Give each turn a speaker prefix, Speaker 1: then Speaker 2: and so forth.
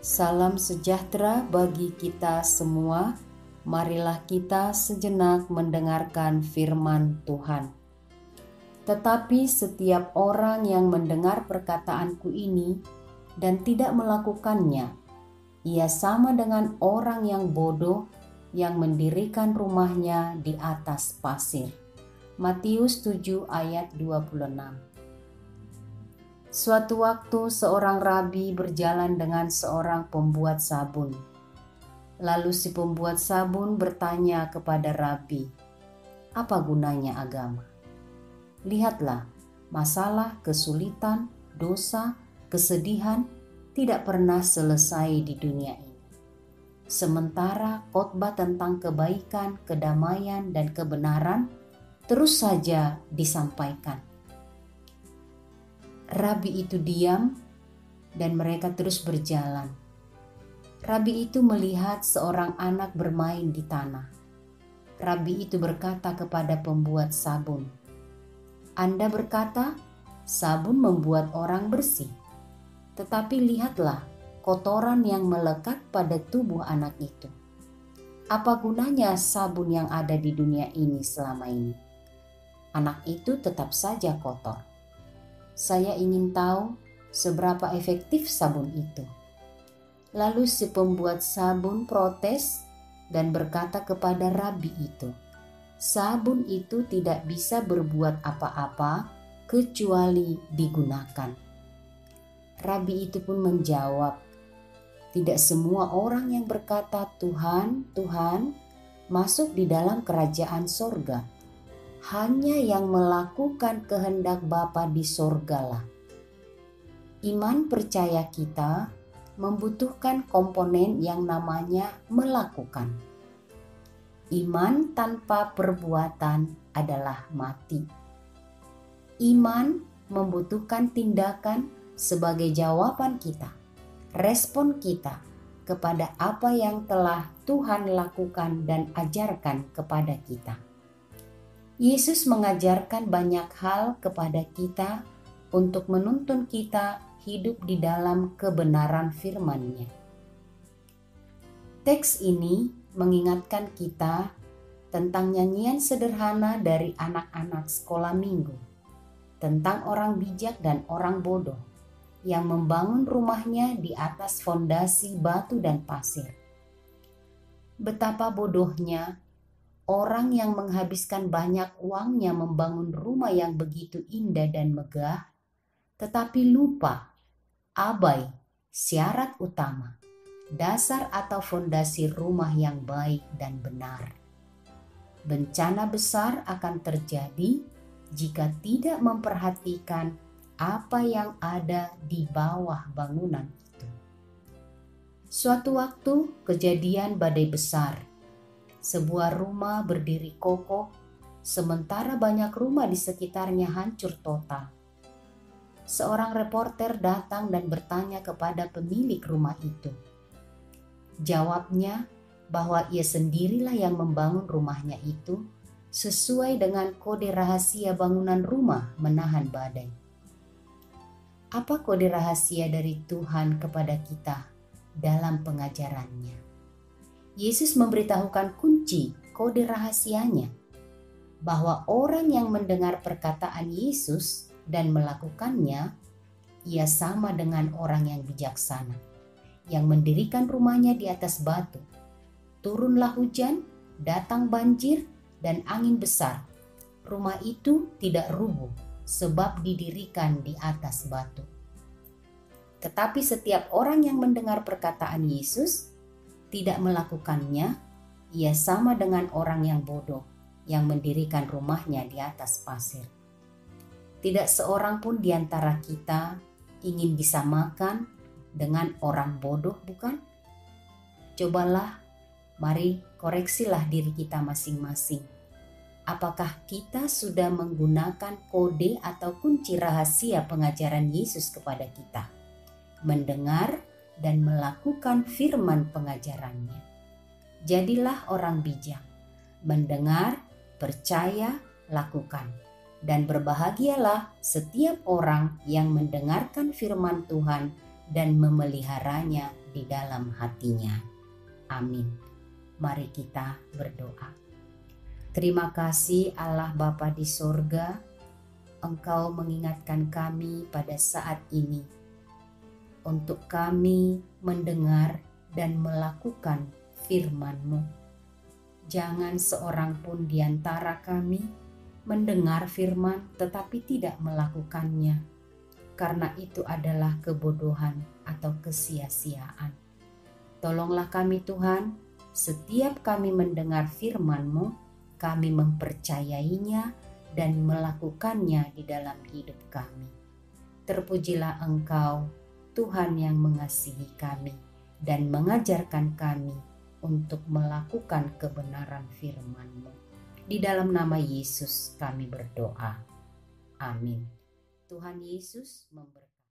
Speaker 1: Salam sejahtera bagi kita semua. Marilah kita sejenak mendengarkan firman Tuhan. Tetapi setiap orang yang mendengar perkataanku ini dan tidak melakukannya, ia sama dengan orang yang bodoh yang mendirikan rumahnya di atas pasir. Matius 7 ayat 26. Suatu waktu seorang rabi berjalan dengan seorang pembuat sabun. Lalu si pembuat sabun bertanya kepada rabi, "Apa gunanya agama? Lihatlah, masalah, kesulitan, dosa, kesedihan tidak pernah selesai di dunia ini. Sementara khotbah tentang kebaikan, kedamaian, dan kebenaran terus saja disampaikan." Rabi itu diam dan mereka terus berjalan. Rabi itu melihat seorang anak bermain di tanah. Rabi itu berkata kepada pembuat sabun, "Anda berkata, sabun membuat orang bersih. Tetapi lihatlah kotoran yang melekat pada tubuh anak itu. Apa gunanya sabun yang ada di dunia ini selama ini? Anak itu tetap saja kotor. Saya ingin tahu seberapa efektif sabun itu." Lalu si pembuat sabun protes dan berkata kepada rabi itu, "Sabun itu tidak bisa berbuat apa-apa kecuali digunakan." Rabi itu pun menjawab, "Tidak semua orang yang berkata Tuhan, Tuhan masuk di dalam kerajaan sorga. Hanya yang melakukan kehendak Bapa di sorgalah." Iman percaya kita membutuhkan komponen yang namanya melakukan. Iman tanpa perbuatan adalah mati. Iman membutuhkan tindakan sebagai jawaban kita, respon kita kepada apa yang telah Tuhan lakukan dan ajarkan kepada kita. Yesus mengajarkan banyak hal kepada kita untuk menuntun kita hidup di dalam kebenaran firman-Nya. Teks ini mengingatkan kita tentang nyanyian sederhana dari anak-anak sekolah minggu, tentang orang bijak dan orang bodoh yang membangun rumahnya di atas fondasi batu dan pasir. Betapa bodohnya orang yang menghabiskan banyak uangnya membangun rumah yang begitu indah dan megah, tetapi lupa, abai, syarat utama, dasar atau fondasi rumah yang baik dan benar. Bencana besar akan terjadi jika tidak memperhatikan apa yang ada di bawah bangunan itu. Suatu waktu kejadian badai besar. Sebuah rumah berdiri kokoh, sementara banyak rumah di sekitarnya hancur total. Seorang reporter datang dan bertanya kepada pemilik rumah itu. Jawabnya bahwa ia sendirilah yang membangun rumahnya itu sesuai dengan kode rahasia bangunan rumah menahan badai. Apa kode rahasia dari Tuhan kepada kita dalam pengajarannya? Yesus memberitahukan kunci kode rahasianya, bahwa orang yang mendengar perkataan Yesus dan melakukannya, ia sama dengan orang yang bijaksana, yang mendirikan rumahnya di atas batu. Turunlah hujan, datang banjir, dan angin besar. Rumah itu tidak rubuh, sebab didirikan di atas batu. Tetapi setiap orang yang mendengar perkataan Yesus tidak melakukannya, ia sama dengan orang yang bodoh yang mendirikan rumahnya di atas pasir. Tidak seorang pun di antara kita ingin disamakan dengan orang bodoh, bukan? Cobalah, mari koreksilah diri kita masing-masing. Apakah kita sudah menggunakan kode atau kunci rahasia pengajaran Yesus kepada kita? Mendengar dan melakukan firman pengajarannya. Jadilah orang bijak, mendengar, percaya, lakukan. Dan berbahagialah setiap orang yang mendengarkan firman Tuhan dan memeliharanya di dalam hatinya. Amin. Mari kita berdoa. Terima kasih Allah Bapa di sorga, Engkau mengingatkan kami pada saat ini untuk kami mendengar dan melakukan firman-Mu. Jangan seorang pun di antara kami mendengar firman tetapi tidak melakukannya, karena itu adalah kebodohan atau kesia-siaan. Tolonglah kami Tuhan, setiap kami mendengar firman-Mu, kami mempercayainya dan melakukannya di dalam hidup kami. Terpujilah Engkau, Tuhan yang mengasihi kami dan mengajarkan kami untuk melakukan kebenaran firman-Mu. Di dalam nama Yesus kami berdoa. Amin. Tuhan Yesus memberkati.